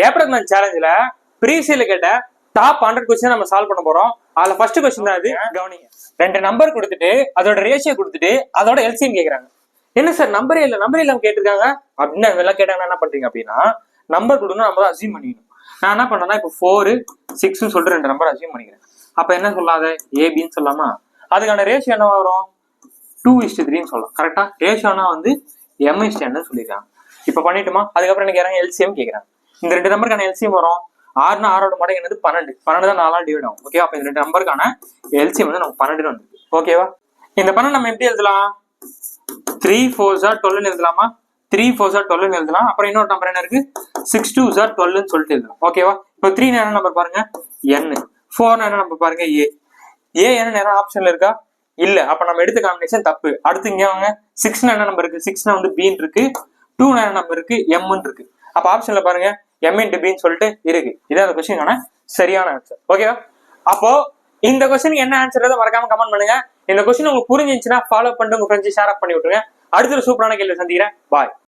April month சேலஞ்சில் ப்ரீசியில் கேட்ட top 100 question நம்ம solve பண்ண போறோம். அதுல ஃபர்ஸ்ட் கொஸ்டின் தான் இது. கவனிங்க, 2 நம்பர் கொடுத்துட்டு அதோட ரேஷியோ கொடுத்துட்டு அதோட எல்சிஎம் கேக்குறாங்க. என்ன சார் நம்பரே இல்லாம கேட்டிருக்காங்க அப்படின்னு எல்லாம் கேட்டாங்கன்னா என்ன பண்றீங்க அப்படின்னா, நம்பர் கொடுக்கணும் நம்ம தான் அசியூம் பண்ணிக்கணும். நான் என்ன பண்றேன்னா இப்போ 4, 6 சொல்லிட்டு 2 நம்பர் அசியூம் பண்ணிக்கிறேன். அப்ப என்ன சொல்லாத ஏபின்னு சொல்லாமா? அதுக்கான ரேஷியோ என்ன வரும்? 2:3 சொல்லலாம். கரெக்டா? ரேஷியோனா வந்து m/n சொல்லிருக்காங்க. இப்ப பண்ணிட்டுமா? அதுக்கப்புறம் என்ன கேட்கறாங்க? எல்சிஎம் கேட்கறாங்க. இந்த 2 நம்பருக்கான எல்சிஎம் வரும். 6னா 6ஓட மடங்கு என்னது? 12 தான் 4ஆல் டிவைட் ஆகும். ஓகேவா? அப்ப இந்த 2 நம்பருக்கான எல்சிஎம் வந்து நமக்கு 12 வந்து. ஓகேவா? இந்த 12 நம்ம எப்படி எழுதலாம்? 3 4s are 12 எழுதலாமா? 3 4s are 12 எழுதலாம். அப்புறம் இன்னொரு நம்பர் என்ன இருக்கு? 6 2s are 12 சொல்லிட்டு எழுதலாம். ஓகேவா? இப்போ 3 என்ன நம்பர் பாருங்க? n. 4 என்ன நம்பர் பாருங்க? a என்ன நேரம் ஆப்ஷன்ல இருக்கா? இல்ல. அப்ப நம்ம எடுத்த காம்பினேஷன் தப்பு. அடுத்து இங்க வாங்க. 6 என்ன நம்பர் இருக்கு? 6 வந்து b இருக்கு. 2 என்ன நம்பர் இருக்கு? m இருக்கு. அப்ப ஆப்ஷன்ல பாருங்க m × b சொல்லிட்டு இருக்கு. இதான் அந்த கொஸ்டினுக்கான சரியான ஆன்சர். ஓகேவா? அப்போ இந்த கொஸ்டினுக்கு என்ன ஆன்சர் மறக்காம கமெண்ட் பண்ணுங்க. இந்த கொஸ்டின் உங்களுக்கு புரிஞ்சிருந்துச்சுன்னா ஃபாலோ பண்ணிட்டு உங்க ஃப்ரெண்ட்ஸ் ஷேர் பண்ணி விட்டுருங்க. அடுத்த சூப்பரான கேள்வி சந்திக்கிறேன். பாய்.